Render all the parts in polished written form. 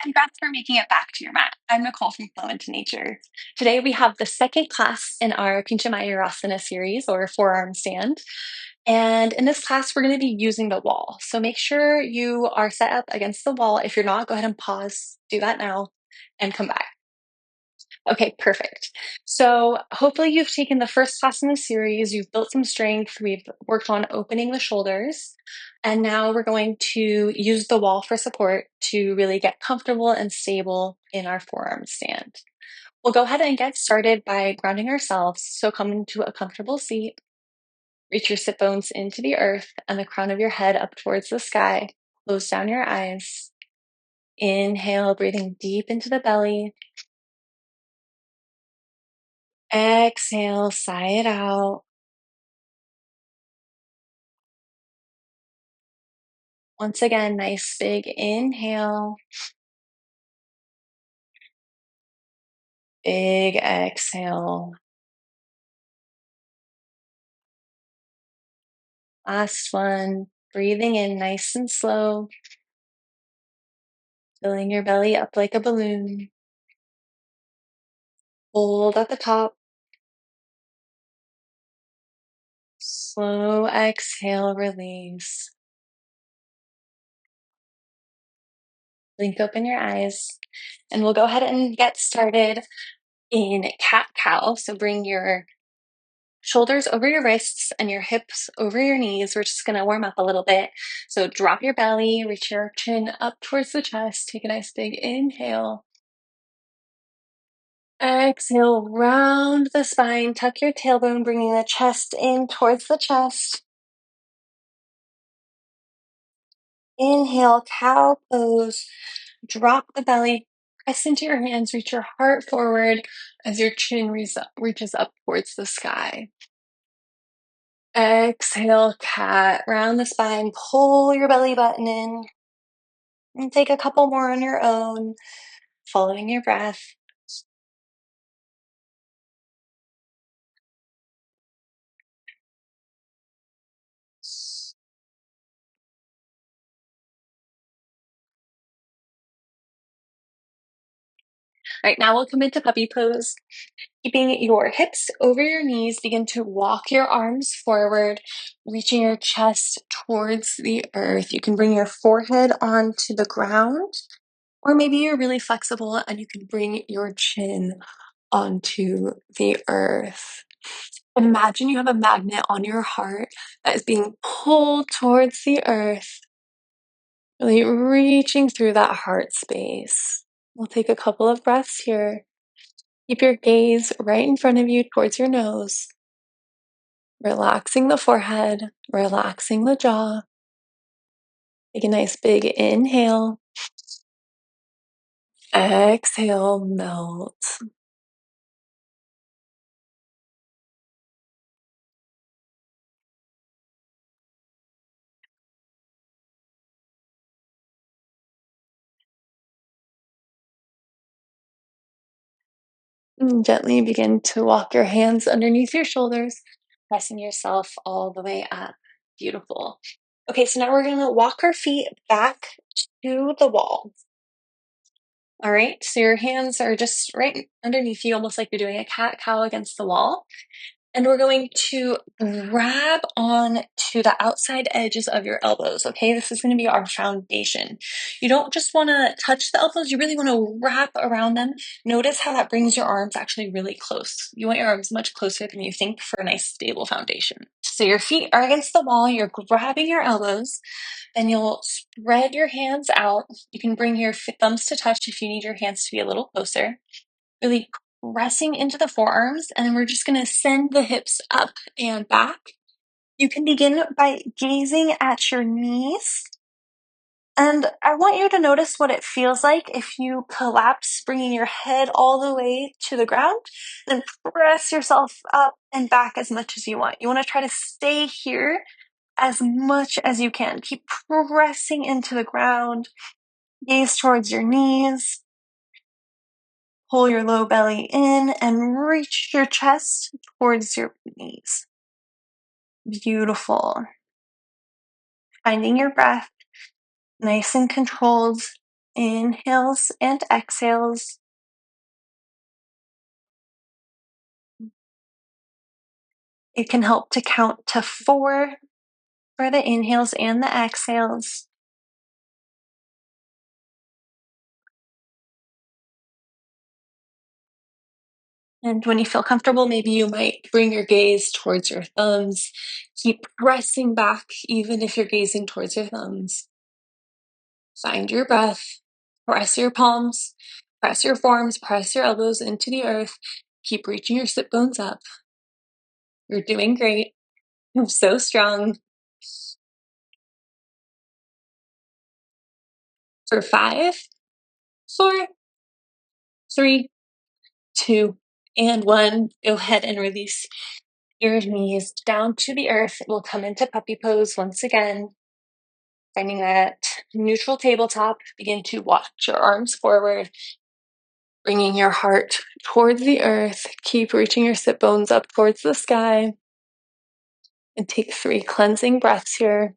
Congrats for making it back to your mat. I'm Nicole from Flow into Nature. Today we have the second class in our Pincha series or forearm stand. And in this class, we're going to be using the wall. So make sure you are set up against the wall. If you're not, go ahead and pause, do that now, and come back. Okay, perfect. So hopefully you've taken the first class in the series, you've built some strength, we've worked on opening the shoulders, and now we're going to use the wall for support to really get comfortable and stable in our forearm stand. We'll go ahead and get started by grounding ourselves. So come into a comfortable seat, reach your sit bones into the earth and the crown of your head up towards the sky. Close down your eyes. Inhale, breathing deep into the belly. Exhale, sigh it out. Once again, nice big inhale. Big exhale. Last one. Breathing in nice and slow. Filling your belly up like a balloon. Hold at the top. Slow exhale, release. Blink open your eyes. And we'll go ahead and get started in cat-cow. So bring your shoulders over your wrists and your hips over your knees. We're just going to warm up a little bit. So drop your belly, reach your chin up towards the chest. Take a nice big inhale. Exhale, round the spine, tuck your tailbone, bringing the chest in towards the chest. Inhale, cow pose. Drop the belly, press into your hands, reach your heart forward as your chin reaches up towards the sky. Exhale, cat, round the spine, pull your belly button in, and take a couple more on your own, following your breath. All right, now we'll come into puppy pose. Keeping your hips over your knees, begin to walk your arms forward, reaching your chest towards the earth. You can bring your forehead onto the ground, or maybe you're really flexible and you can bring your chin onto the earth. Imagine you have a magnet on your heart that is being pulled towards the earth, really reaching through that heart space. We'll take a couple of breaths here. Keep your gaze right in front of you towards your nose. Relaxing the forehead, relaxing the jaw. Take a nice big inhale. Exhale, melt. And gently begin to walk your hands underneath your shoulders, pressing yourself all the way up. Beautiful. Okay, so now we're going to walk our feet back to the wall. All right, so your hands are just right underneath you, almost like you're doing a cat-cow against the wall. And we're going to grab on to the outside edges of your elbows, okay? This is going to be our foundation. You don't just want to touch the elbows, you really want to wrap around them. Notice how that brings your arms actually really close. You want your arms much closer than you think for a nice stable foundation. So your feet are against the wall, you're grabbing your elbows, then you'll spread your hands out. You can bring your thumbs to touch if you need your hands to be a little closer. Really pressing into the forearms, and then we're just going to send the hips up and back. You can begin by gazing at your knees, and I want you to notice what it feels like if you collapse, bringing your head all the way to the ground, then press yourself up and back as much as you want. You want to try to stay here as much as you can. Keep pressing into the ground, gaze towards your knees. Pull your low belly in and reach your chest towards your knees. Beautiful. Finding your breath, nice and controlled. Inhales and exhales. It can help to count to 4 for the inhales and the exhales. And when you feel comfortable, maybe you might bring your gaze towards your thumbs. Keep pressing back, even if you're gazing towards your thumbs. Find your breath. Press your palms, press your forearms, press your elbows into the earth. Keep reaching your sit bones up. You're doing great. You're so strong. For 5, 4, 3, 2, and 1. Go ahead and release your knees down to the earth. We'll come into puppy pose once again. Finding that neutral tabletop, begin to walk your arms forward, bringing your heart towards the earth. Keep reaching your sit bones up towards the sky. And take 3 cleansing breaths here.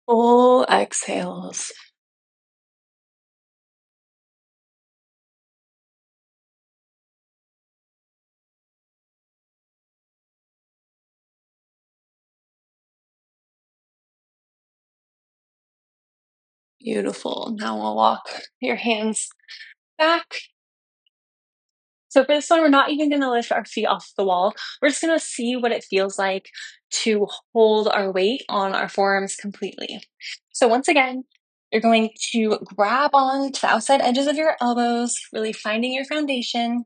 Full exhales. Beautiful. Now we'll walk your hands back. So for this one, we're not even going to lift our feet off the wall. We're just going to see what it feels like to hold our weight on our forearms completely. So once again, you're going to grab on to the outside edges of your elbows, really finding your foundation.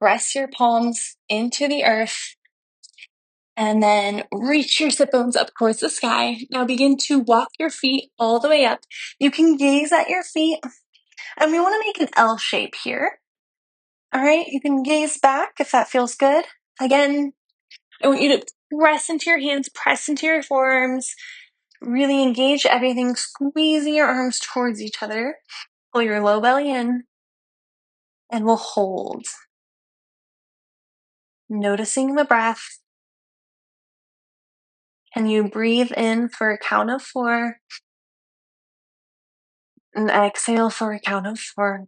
Press your palms into the earth. And then reach your sit bones up towards the sky. Now begin to walk your feet all the way up. You can gaze at your feet. And we want to make an L shape here. All right, you can gaze back if that feels good. Again, I want you to press into your hands, press into your forearms, really engage everything, squeezing your arms towards each other. Pull your low belly in, and we'll hold. Noticing the breath. Can you breathe in for a count of 4? And exhale for a count of 4.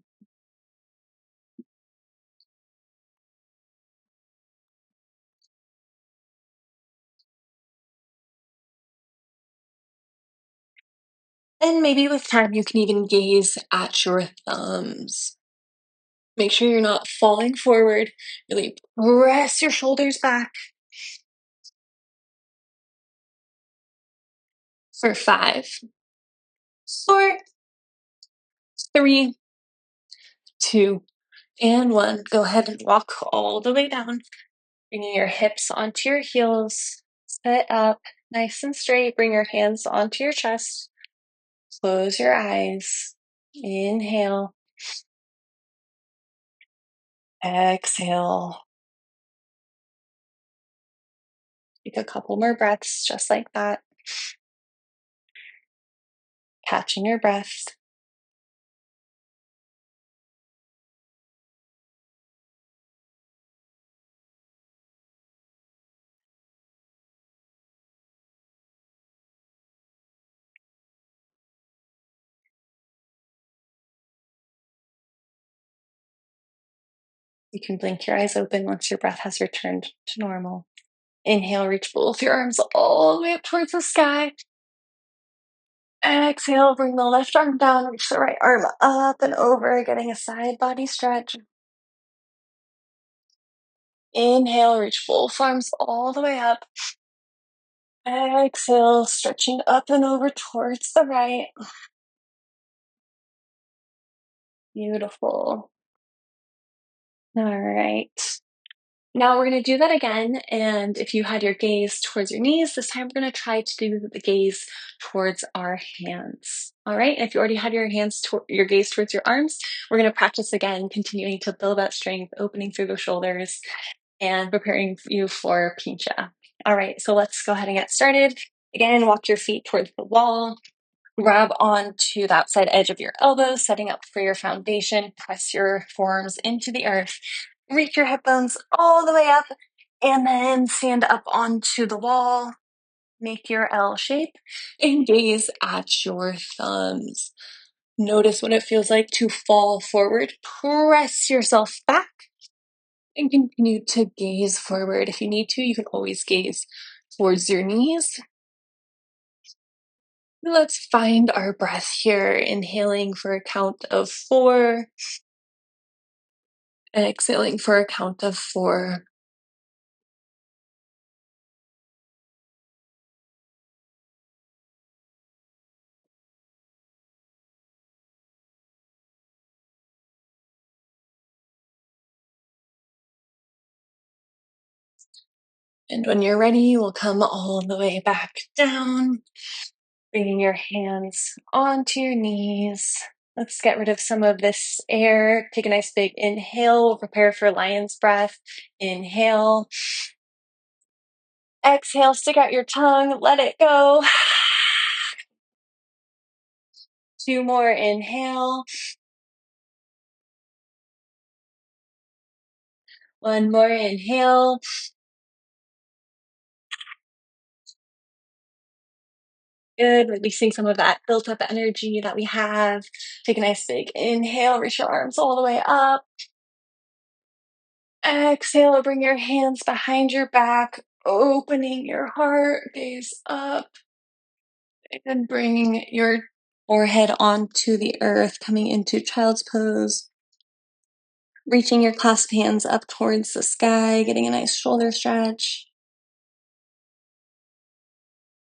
And maybe with time, you can even gaze at your thumbs. Make sure you're not falling forward. Really press your shoulders back. For 5, 4, 3, 2, and 1. Go ahead and walk all the way down. Bringing your hips onto your heels. Sit up nice and straight. Bring your hands onto your chest. Close your eyes. Inhale. Exhale. Take a couple more breaths just like that. Catching your breath. You can blink your eyes open once your breath has returned to normal. Inhale, reach both your arms all the way up towards the sky. Exhale, bring the left arm down, reach the right arm up and over, getting a side body stretch. Inhale, reach both arms all the way up. Exhale, stretching up and over towards the right. Beautiful. All right. Now we're going to do that again. And if you had your gaze towards your knees, this time we're going to try to do the gaze towards our hands. All right. And if you already had your your gaze towards your arms, we're going to practice again, continuing to build that strength, opening through the shoulders and preparing you for Pincha. All right. So let's go ahead and get started. Again, walk your feet towards the wall. Grab onto the outside edge of your elbows, setting up for your foundation. Press your forearms into the earth. Reach your hip bones all the way up. And then stand up onto the wall, make your L shape, and gaze at your thumbs. Notice what it feels like to fall forward. Press yourself back and continue to gaze forward. If you need to, you can always gaze towards your knees. Let's find our breath here. Inhaling for a count of 4. Exhaling for a count of 4. And when you're ready, we'll come all the way back down, bringing your hands onto your knees. Let's get rid of some of this air. Take a nice big inhale. We'll prepare for lion's breath. Inhale. Exhale, stick out your tongue, let it go. 2 more, inhale. 1 more, inhale. Good, releasing some of that built up energy that we have. Take a nice big inhale, reach your arms all the way up. Exhale, bring your hands behind your back, opening your heart, gaze up. And bring your forehead onto the earth, coming into child's pose. Reaching your clasped hands up towards the sky, getting a nice shoulder stretch.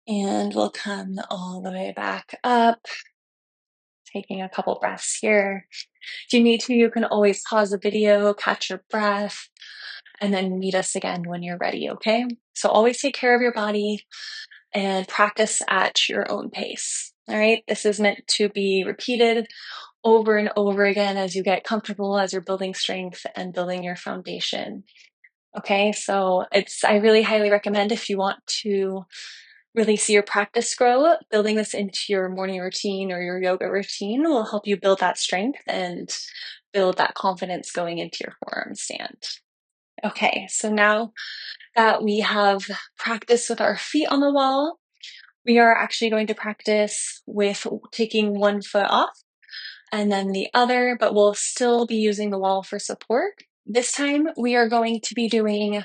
And we'll come all the way back up, taking a couple breaths here. If you need to, you can always pause the video, catch your breath, and then meet us again when you're ready, okay? So always take care of your body and practice at your own pace, all right? This is meant to be repeated over and over again as you get comfortable, as you're building strength and building your foundation. Okay, so I really highly recommend, if you want to really see your practice grow, building this into your morning routine or your yoga routine will help you build that strength and build that confidence going into your forearm stand. Okay, so now that we have practiced with our feet on the wall, we are actually going to practice with taking one foot off and then the other, but we'll still be using the wall for support. This time we are going to be doing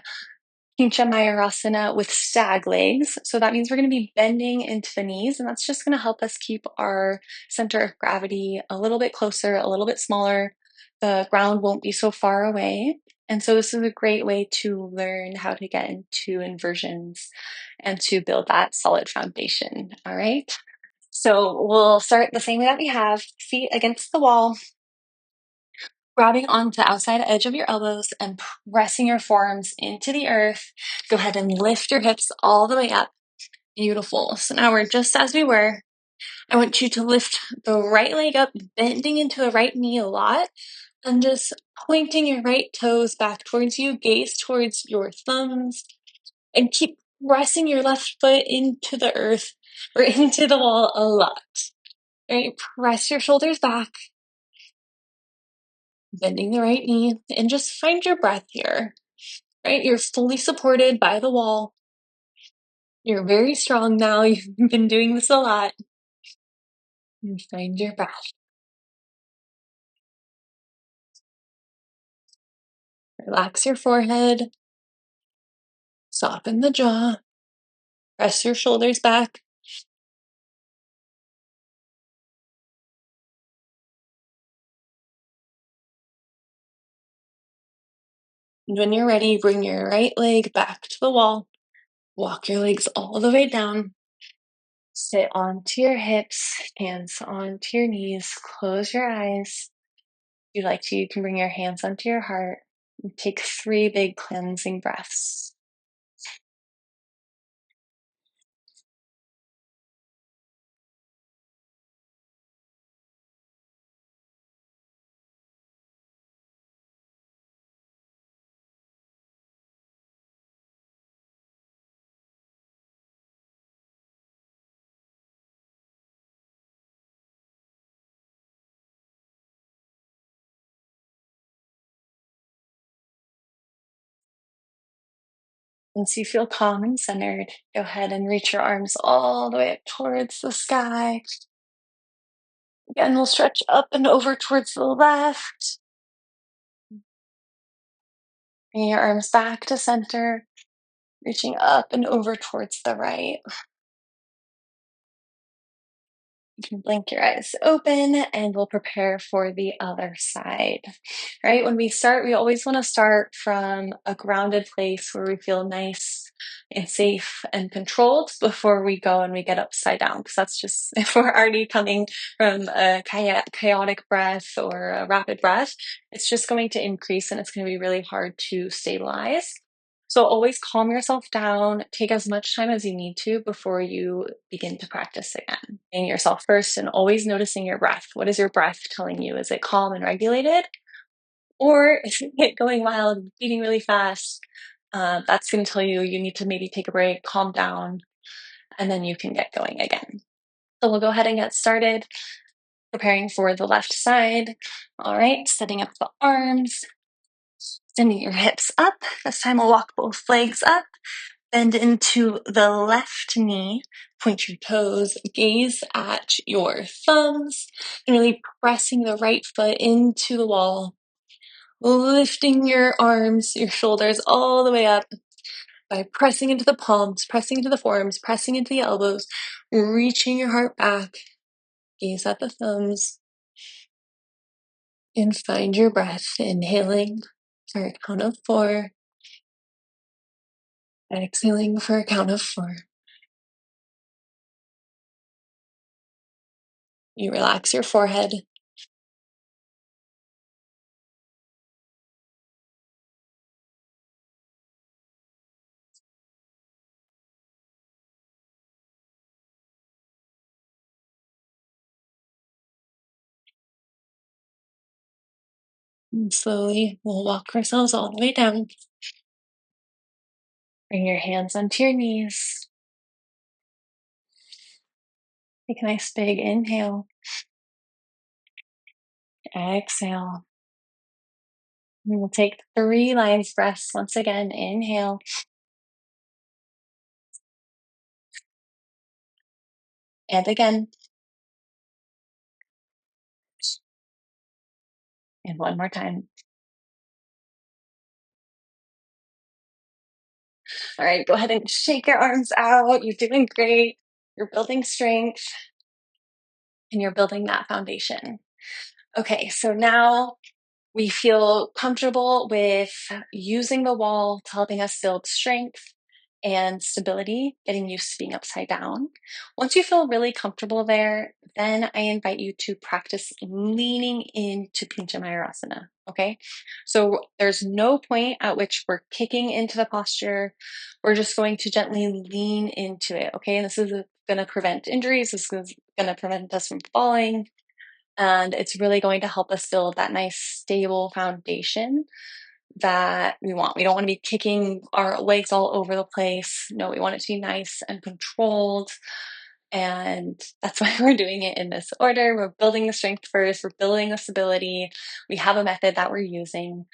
Pincha with stag legs. So that means we're going to be bending into the knees, and that's just going to help us keep our center of gravity a little bit closer, a little bit smaller. The ground won't be so far away. And so this is a great way to learn how to get into inversions and to build that solid foundation. All right. So we'll start the same way that we have, feet against the wall, grabbing onto the outside edge of your elbows and pressing your forearms into the earth. Go ahead and lift your hips all the way up. Beautiful. So now we're just as we were. I want you to lift the right leg up, bending into the right knee a lot, and just pointing your right toes back towards you. Gaze towards your thumbs, and keep pressing your left foot into the earth or into the wall a lot. All right, press your shoulders back, bending the right knee, and just find your breath here. Right, you're fully supported by the wall. You're very strong now. You've been doing this a lot. And find your breath. Relax your forehead. Soften the jaw. Press your shoulders back. And when you're ready, bring your right leg back to the wall. Walk your legs all the way down. Sit onto your hips, hands onto your knees. Close your eyes. If you'd like to, you can bring your hands onto your heart and take 3 big cleansing breaths. Once you feel calm and centered, go ahead and reach your arms all the way up towards the sky. Again, we'll stretch up and over towards the left. Bring your arms back to center, reaching up and over towards the right. You can blink your eyes open and we'll prepare for the other side. Right? When we start, we always want to start from a grounded place where we feel nice and safe and controlled before we go and we get upside down. Because that's just, if we're already coming from a chaotic breath or a rapid breath, it's just going to increase and it's going to be really hard to stabilize. So always calm yourself down, take as much time as you need to before you begin to practice again. Being yourself first and always noticing your breath. What is your breath telling you? Is it calm and regulated? Or is it going wild, beating really fast? That's going to tell you you need to maybe take a break, calm down, and then you can get going again. So we'll go ahead and get started preparing for the left side. All right, setting up the arms, sending your hips up. This time we'll walk both legs up. Bend into the left knee, point your toes, gaze at your thumbs, and really pressing the right foot into the wall, lifting your arms, your shoulders all the way up by pressing into the palms, pressing into the forearms, pressing into the elbows, reaching your heart back, gaze at the thumbs, and find your breath, inhaling for a count of 4, exhaling for a count of 4. You relax your forehead. And slowly, we'll walk ourselves all the way down. Bring your hands onto your knees. Take a nice big inhale. Exhale. And we'll take 3 lion's breaths once again. Inhale. And again. And one more time. All right, go ahead and shake your arms out. You're doing great. You're building strength and you're building that foundation. Okay, so now we feel comfortable with using the wall to helping us build strength and stability, getting used to being upside down. Once you feel really comfortable there, then I invite you to practice leaning into Pincha Mayurasana. Okay, so there's no point at which we're kicking into the posture. We're just going to gently lean into it. Okay, and this is going to prevent injuries. This is going to prevent us from falling. And it's really going to help us build that nice, stable foundation that we want. We don't want to be kicking our legs all over the place. No, we want it to be nice and controlled. And that's why we're doing it in this order. We're building the strength first, we're building the stability. We have a method that we're using.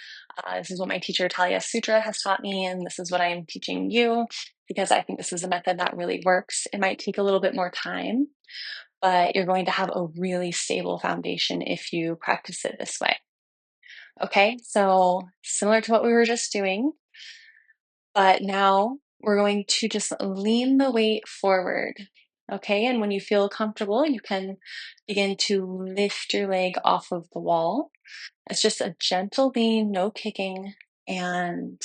This is what my teacher Talia Sutra has taught me, and this is what I am teaching you because I think this is a method that really works. It might take a little bit more time, but you're going to have a really stable foundation if you practice it this way. Okay, so similar to what we were just doing, but now we're going to just lean the weight forward. Okay, and when you feel comfortable, you can begin to lift your leg off of the wall. It's just a gentle lean, no kicking, and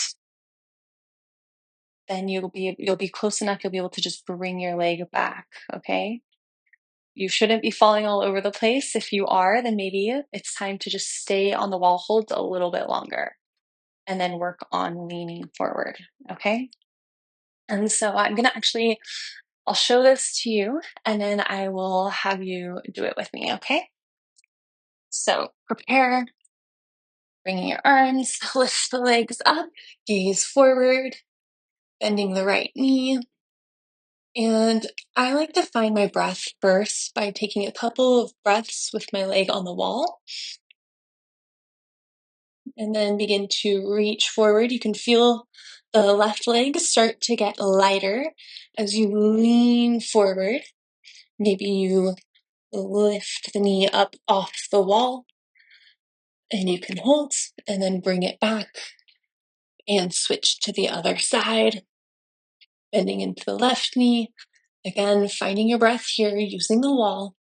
then you'll be close enough, you'll be able to just bring your leg back. Okay, you shouldn't be falling all over the place. If you are, then maybe it's time to just stay on the wall hold a little bit longer and then work on leaning forward. Okay. And so I'll show this to you and then I will have you do it with me. Okay. So prepare, bringing your arms, lift the legs up, gaze forward, bending the right knee. And I like to find my breath first by taking a couple of breaths with my leg on the wall and then begin to reach forward. You can feel The left leg start to get lighter as you lean forward. Maybe you lift the knee up off the wall and you can hold and then bring it back and switch to the other side, bending into the left knee. Again, finding your breath here using the wall.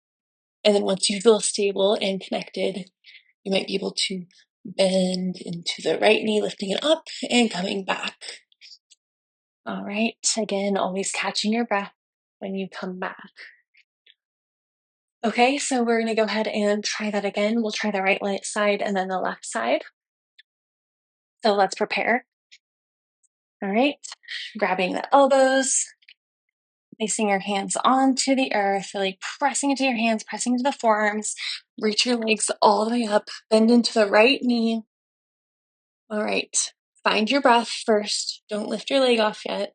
And then once you feel stable and connected, you might be able to bend into the right knee, lifting it up and coming back. All right, again, always catching your breath when you come back. Okay, so we're gonna go ahead and try that again. We'll try the right side and then the left side. So let's prepare. All right, grabbing the elbows, placing your hands onto the earth, really pressing into your hands, pressing into the forearms. Reach your legs all the way up, bend into the right knee. All right, find your breath first. Don't lift your leg off yet.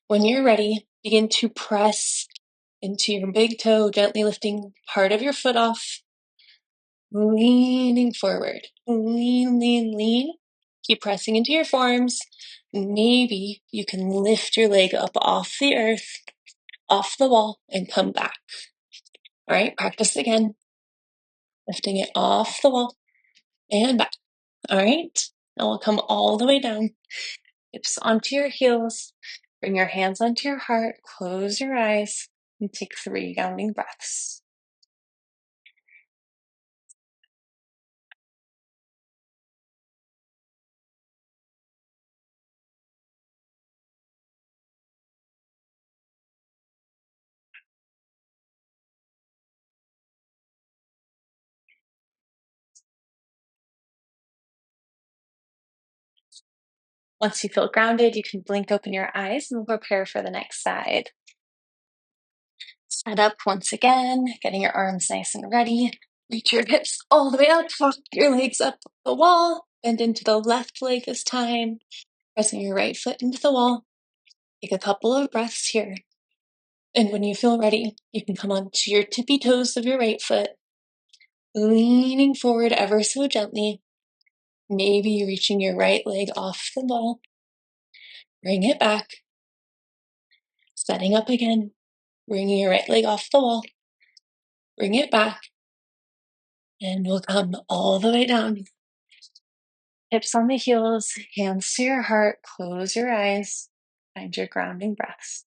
When you're ready, begin to press into your big toe, gently lifting part of your foot off, leaning forward. Lean, lean, lean. Keep pressing into your forearms. Maybe you can lift your leg up off the earth, off the wall, and come back. All right, practice again. Lifting it off the wall and back. All right, now we'll come all the way down. Hips onto your heels. Bring your hands onto your heart. Close your eyes and take 3 grounding breaths. Once you feel grounded, you can blink open your eyes and we'll prepare for the next side. Set up once again, getting your arms nice and ready. Reach your hips all the way up, walk your legs up the wall, bend into the left leg this time, pressing your right foot into the wall. Take a couple of breaths here. And when you feel ready, you can come onto your tippy toes of your right foot, leaning forward ever so gently. Maybe reaching your right leg off the wall. Bring it back. Setting up again. Bringing your right leg off the wall. Bring it back. And we'll come all the way down. Hips on the heels, hands to your heart. Close your eyes. Find your grounding breaths.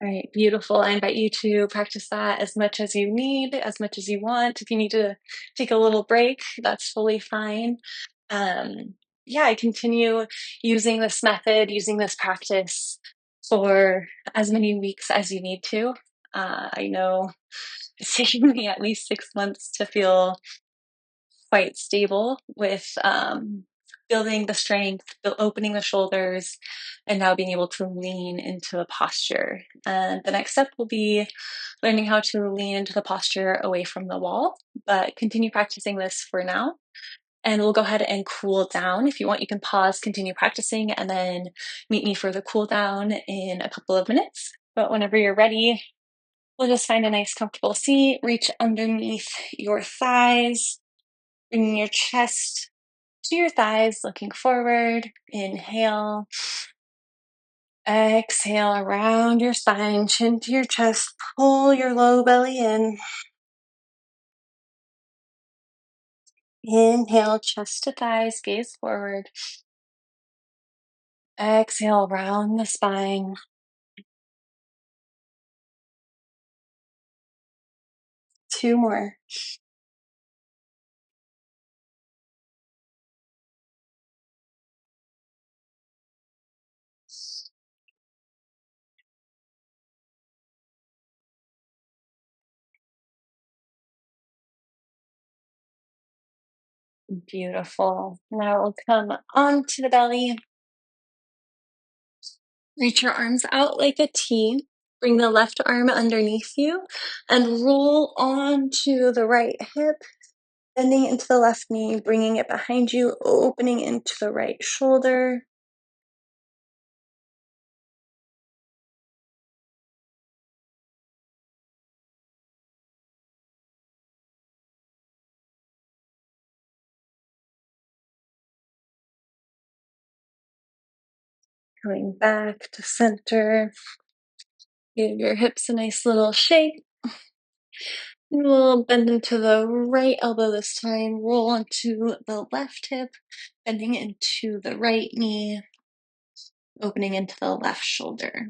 All right, beautiful. I invite you to practice that as much as you need, as much as you want. If you need to take a little break, that's fully fine. Yeah, I continue using this method, using this practice for as many weeks as you need to. I know it's taken me at least 6 months to feel quite stable with building the strength, opening the shoulders, and now being able to lean into a posture. And the next step will be learning how to lean into the posture away from the wall, but continue practicing this for now. And we'll go ahead and cool down. If you want, you can pause, continue practicing, and then meet me for the cool down in a couple of minutes. But whenever you're ready, we'll just find a nice comfortable seat, reach underneath your thighs, bringing your chest to your thighs, looking forward. Inhale. Exhale around your spine, chin to your chest. Pull your low belly in. Inhale, chest to thighs, gaze forward. Exhale, round the spine. Two more. Beautiful. Now we'll come onto the belly. Reach your arms out like a T. Bring the left arm underneath you and roll onto the right hip, bending into the left knee, bringing it behind you, opening into the right shoulder. Coming back to center. Give your hips a nice little shake. We'll bend into the right elbow this time. Roll onto the left hip, bending into the right knee, opening into the left shoulder.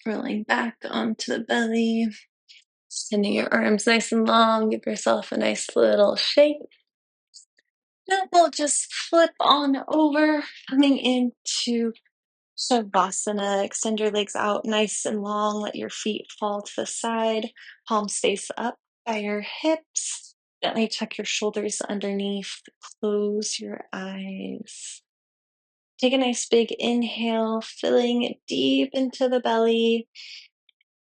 Rolling back onto the belly. Sending your arms nice and long. Give yourself a nice little shake. Now we'll just flip on over, coming into Shavasana. Extend your legs out nice and long. Let your feet fall to the side. Palms face up by your hips. Gently tuck your shoulders underneath. Close your eyes. Take a nice big inhale, filling deep into the belly,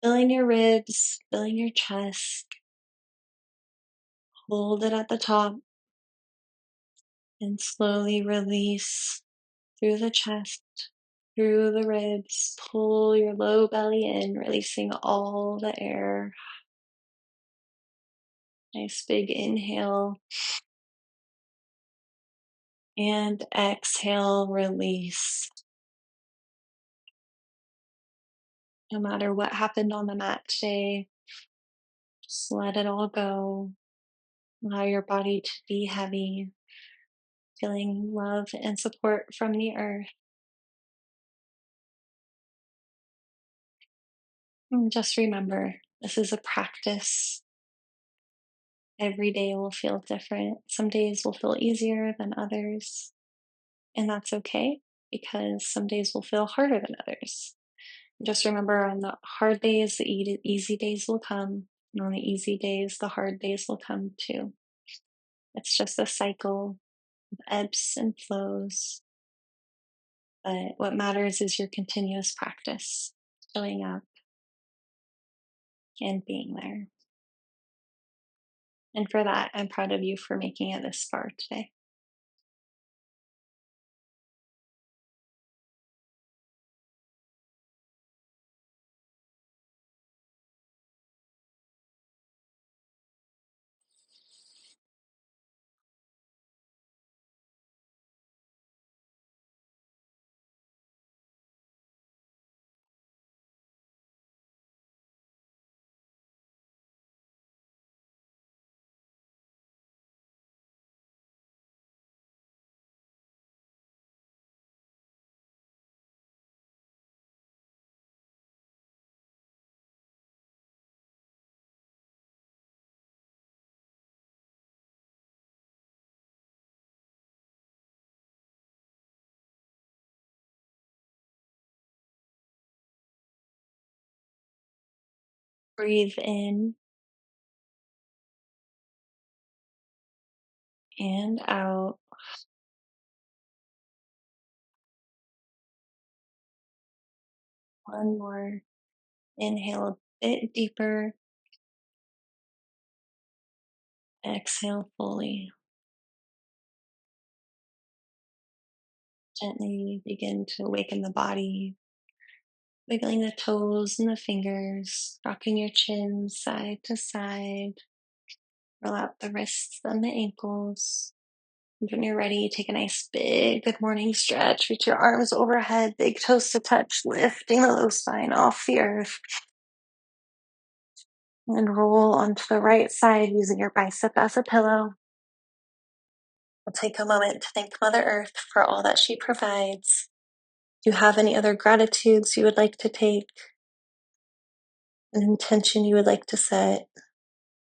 filling your ribs, filling your chest. Hold it at the top and slowly release through the chest, through the ribs. Pull your low belly in, releasing all the air. Nice big inhale. And exhale, release. No matter what happened on the mat today, just let it all go. Allow your body to be heavy, feeling love and support from the earth. And just remember, this is a practice. Every day will feel different. Some days will feel easier than others. And that's okay because some days will feel harder than others. Just remember on the hard days, the easy days will come. And on the easy days, the hard days will come too. It's just a cycle of ebbs and flows. But what matters is your continuous practice, showing up and being there. And for that, I'm proud of you for making it this far today. Breathe in and out. One more. Inhale a bit deeper. Exhale fully. Gently begin to awaken the body, wiggling the toes and the fingers, rocking your chin side to side. Roll out the wrists and the ankles. And when you're ready, take a nice big good morning stretch. Reach your arms overhead, big toes to touch, lifting the low spine off the earth. And roll onto the right side using your bicep as a pillow. We'll take a moment to thank Mother Earth for all that she provides. Do you have any other gratitudes you would like to take? An intention you would like to set?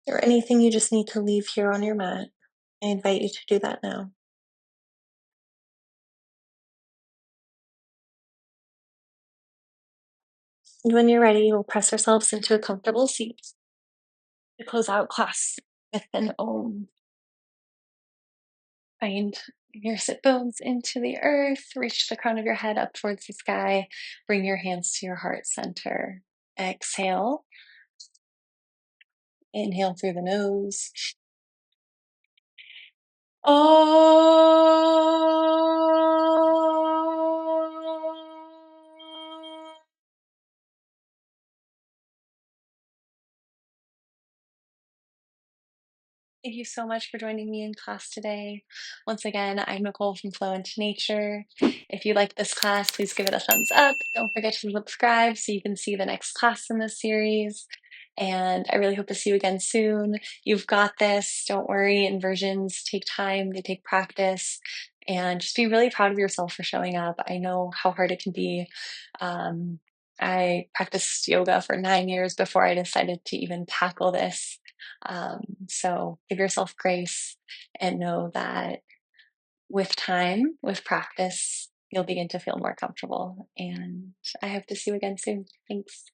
Or anything you just need to leave here on your mat? I invite you to do that now. And when you're ready, we'll press ourselves into a comfortable seat to close out class with an Om. Find your sit bones into the earth. Reach the crown of your head up towards the sky. Bring your hands to your heart center. Exhale. Inhale through the nose. Oh. Thank you so much for joining me in class today. Once again, I'm Nicole from Flow into Nature. If you like this class, please give it a thumbs up. Don't forget to subscribe so you can see the next class in this series. And I really hope to see you again soon. You've got this. Don't worry. Inversions take time, they take practice. And just be really proud of yourself for showing up. I know how hard it can be. Um, I practiced yoga for 9 years before I decided to even tackle this. Um, so give yourself grace and know that with time, with practice, you'll begin to feel more comfortable. And I hope to see you again soon. Thanks.